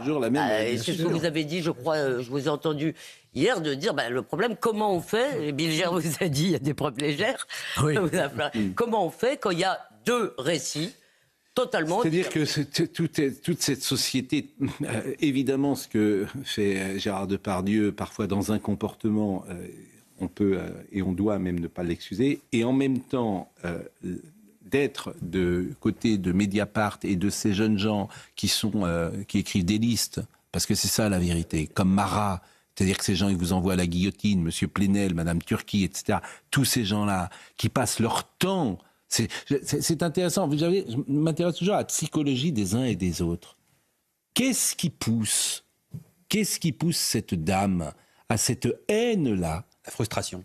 toujours la même. C'est ce que vous avez dit, je crois, je vous ai entendu hier de dire, le problème, comment on fait, et Bilger vous a dit, il y a des preuves légères, Oui. comment on fait quand il y a deux récits totalement... C'est-à-dire que toute cette société, évidemment, ce que fait Gérard Depardieu, parfois dans un comportement, on peut et on doit même ne pas l'excuser, et en même temps d'être de côté de Mediapart et de ces jeunes gens qui écrivent des listes, parce que c'est ça la vérité, comme Marat, c'est-à-dire que ces gens, ils vous envoient à la guillotine, Monsieur Plenel, Madame Turki, etc., tous ces gens-là qui passent leur temps... C'est intéressant. Je m'intéresse toujours à la psychologie des uns et des autres. Qu'est-ce qui pousse cette dame à cette haine-là? La frustration.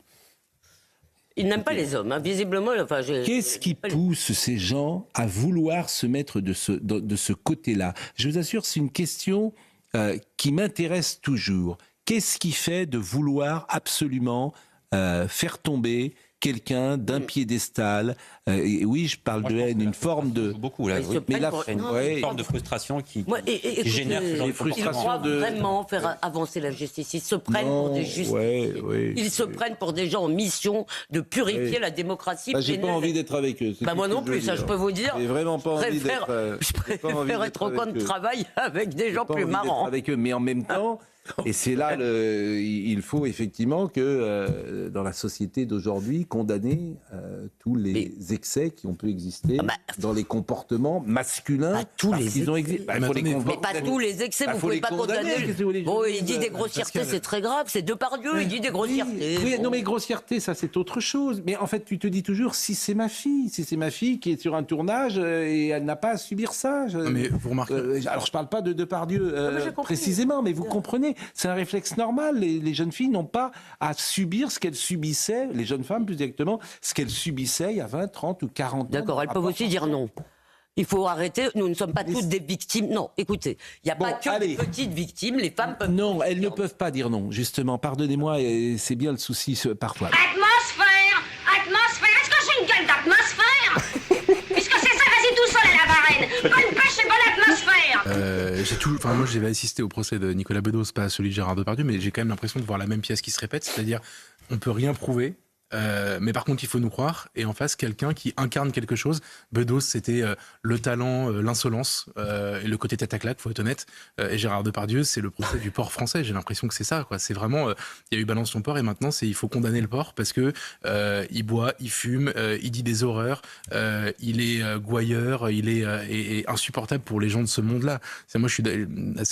Il n'aime pas les hommes, hein. Visiblement. Qu'est-ce qui pousse ces gens à vouloir se mettre de ce côté-là? Je vous assure, c'est une question qui m'intéresse toujours. Qu'est-ce qui fait de vouloir absolument faire tomber quelqu'un d'un piédestal? Oui, je parle de haine, une forme de... Beaucoup, là. Oui. Mais une forme de frustration qui écoutez, génère ce genre de ils croient vraiment faire avancer la justice. Ils se prennent pour des justiciers. Ils se prennent pour des gens en mission de purifier la démocratie. J'ai pas envie d'être avec eux. Moi non plus, ça je peux vous dire. J'ai vraiment pas envie d'être... Je préfère être au coin de travail avec des gens plus marrants. Avec eux, mais en même temps... Et c'est là, il faut effectivement que dans la société d'aujourd'hui, condamner tous les excès qui ont pu exister dans les comportements masculins. Pas tous les excès. Mais pas tous les excès, vous ne pouvez pas condamner. Bon, il dit des grossièretés, c'est très grave, c'est Depardieu, il dit des grossièretés. Oui, non mais grossièreté, ça c'est autre chose. Mais en fait, tu te dis toujours, si c'est ma fille qui est sur un tournage et elle n'a pas à subir ça. Mais vous remarquez... alors je parle pas de Depardieu précisément, mais vous comprenez. C'est un réflexe normal. Les jeunes filles n'ont pas à subir ce qu'elles subissaient, les jeunes femmes plus exactement, ce qu'elles subissaient il y a 20, 30 ou 40 ans. D'accord, elles peuvent aussi dire non. Il faut arrêter, nous ne sommes pas toutes des victimes. Non, écoutez, il n'y a pas que des petites victimes, les femmes peuvent... Non, elles ne peuvent pas dire non, justement. Pardonnez-moi, c'est bien le souci parfois. Atmosphère, est-ce que j'ai une gueule d'atmosphère? Puisque c'est ça, vas-y tout seul à la Varenne. Bonne pêche et bonne atmosphère. Moi, j'avais assisté au procès de Nicolas Bedos, pas à celui de Gérard Depardieu, mais j'ai quand même l'impression de voir la même pièce qui se répète, c'est-à-dire on peut rien prouver. Mais par contre, il faut nous croire. Et en face, quelqu'un qui incarne quelque chose. Bedos, c'était le talent, l'insolence et le côté tête à claque, faut être honnête. Et Gérard Depardieu, c'est le procès du porc français. J'ai l'impression que c'est ça, quoi. C'est vraiment, il y a eu balance ton porc et maintenant, il faut condamner le porc parce que il boit, il fume, il dit des horreurs, il est gouailleur, il est insupportable pour les gens de ce monde-là. Moi, je suis assez